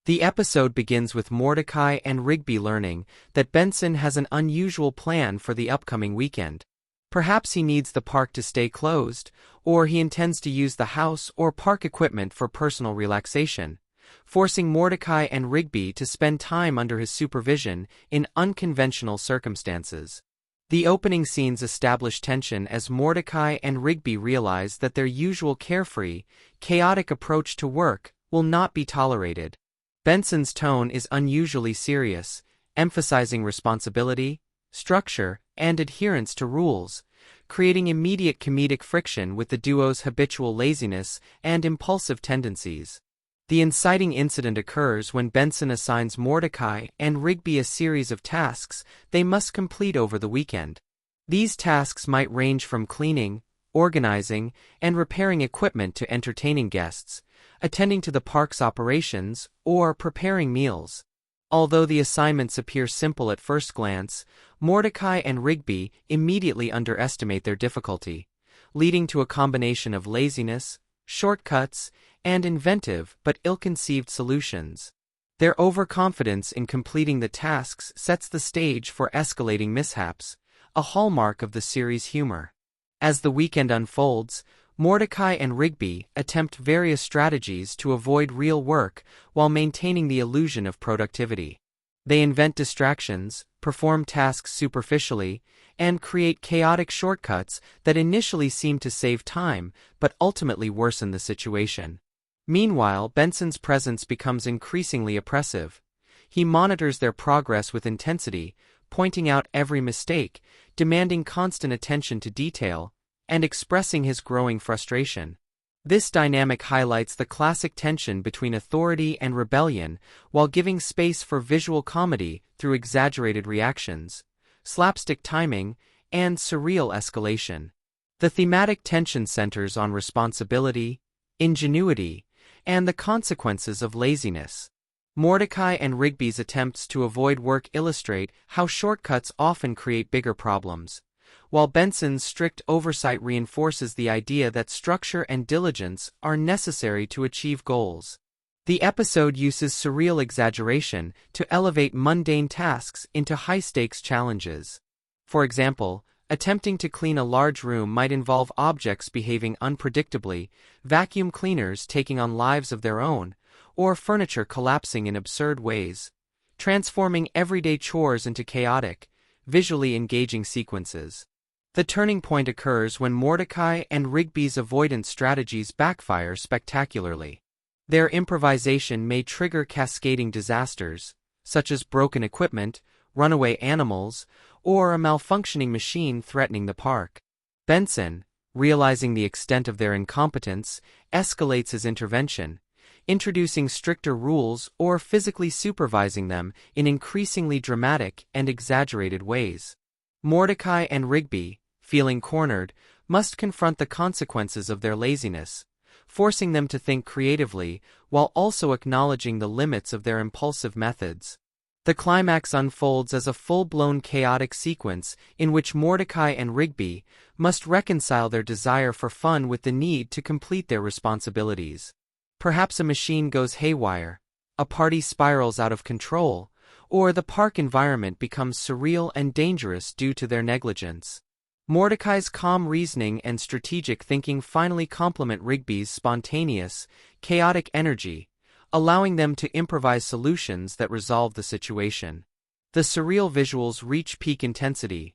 The episode begins with Mordecai and Rigby learning that Benson has an unusual plan for the upcoming weekend. Perhaps he needs the park to stay closed, or he intends to use the house or park equipment for personal relaxation, forcing Mordecai and Rigby to spend time under his supervision in unconventional circumstances. The opening scenes establish tension as Mordecai and Rigby realize that their usual carefree, chaotic approach to work will not be tolerated. Benson's tone is unusually serious, emphasizing responsibility, structure, and adherence to rules, creating immediate comedic friction with the duo's habitual laziness and impulsive tendencies. The inciting incident occurs when Benson assigns Mordecai and Rigby a series of tasks they must complete over the weekend. These tasks might range from cleaning, organizing, and repairing equipment to entertaining guests, attending to the park's operations, or preparing meals. Although the assignments appear simple at first glance, Mordecai and Rigby immediately underestimate their difficulty, leading to a combination of laziness, shortcuts, and inventive but ill-conceived solutions. Their overconfidence in completing the tasks sets the stage for escalating mishaps, a hallmark of the series' humor. As the weekend unfolds, Mordecai and Rigby attempt various strategies to avoid real work while maintaining the illusion of productivity. They invent distractions, perform tasks superficially, and create chaotic shortcuts that initially seem to save time but ultimately worsen the situation. Meanwhile, Benson's presence becomes increasingly oppressive. He monitors their progress with intensity, pointing out every mistake, demanding constant attention to detail, and expressing his growing frustration. This dynamic highlights the classic tension between authority and rebellion while giving space for visual comedy through exaggerated reactions, slapstick timing, and surreal escalation. The thematic tension centers on responsibility, ingenuity, and the consequences of laziness. Mordecai and Rigby's attempts to avoid work illustrate how shortcuts often create bigger problems, while Benson's strict oversight reinforces the idea that structure and diligence are necessary to achieve goals. The episode uses surreal exaggeration to elevate mundane tasks into high-stakes challenges. For example, attempting to clean a large room might involve objects behaving unpredictably, vacuum cleaners taking on lives of their own, or furniture collapsing in absurd ways, transforming everyday chores into chaotic, visually engaging sequences. The turning point occurs when Mordecai and Rigby's avoidance strategies backfire spectacularly. Their improvisation may trigger cascading disasters, such as broken equipment, runaway animals, or a malfunctioning machine threatening the park. Benson, realizing the extent of their incompetence, escalates his intervention, introducing stricter rules or physically supervising them in increasingly dramatic and exaggerated ways. Mordecai and Rigby, feeling cornered, must confront the consequences of their laziness, forcing them to think creatively while also acknowledging the limits of their impulsive methods. The climax unfolds as a full-blown chaotic sequence in which Mordecai and Rigby must reconcile their desire for fun with the need to complete their responsibilities. Perhaps a machine goes haywire, a party spirals out of control, or the park environment becomes surreal and dangerous due to their negligence. Mordecai's calm reasoning and strategic thinking finally complement Rigby's spontaneous, chaotic energy, allowing them to improvise solutions that resolve the situation. The surreal visuals reach peak intensity.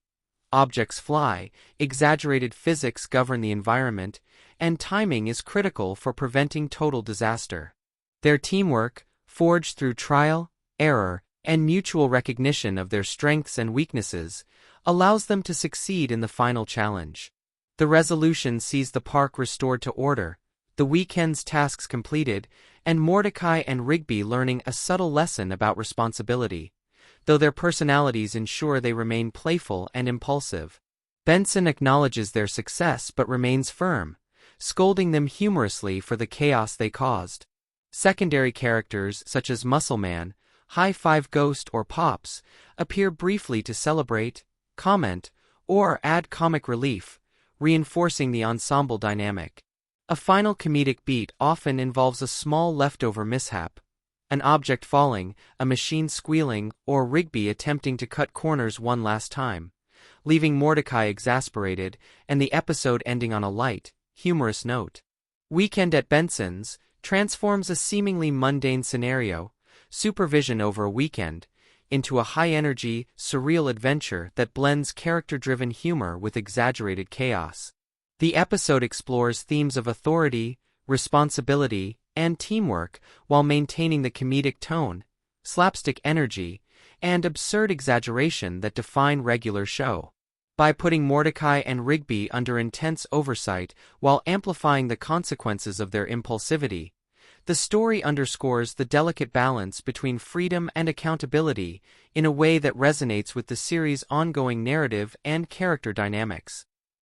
Objects fly, exaggerated physics govern the environment, and timing is critical for preventing total disaster. Their teamwork, forged through trial, error, and mutual recognition of their strengths and weaknesses, allows them to succeed in the final challenge. The resolution sees the park restored to order, the weekend's tasks completed, and Mordecai and Rigby learning a subtle lesson about responsibility, though their personalities ensure they remain playful and impulsive. Benson acknowledges their success but remains firm, scolding them humorously for the chaos they caused. Secondary characters such as Muscle Man, High Five Ghost, or Pops appear briefly to celebrate, comment, or add comic relief, reinforcing the ensemble dynamic. A final comedic beat often involves a small leftover mishap, an object falling, a machine squealing, or Rigby attempting to cut corners one last time, leaving Mordecai exasperated, and the episode ending on a light, humorous note. Weekend at Benson's transforms a seemingly mundane scenario, supervision over a weekend, into a high-energy, surreal adventure that blends character-driven humor with exaggerated chaos. The episode explores themes of authority, responsibility, and teamwork while maintaining the comedic tone, slapstick energy, and absurd exaggeration that define regular show. By putting Mordecai and Rigby under intense oversight while amplifying the consequences of their impulsivity, the story underscores the delicate balance between freedom and accountability in a way that resonates with the series' ongoing narrative and character dynamics.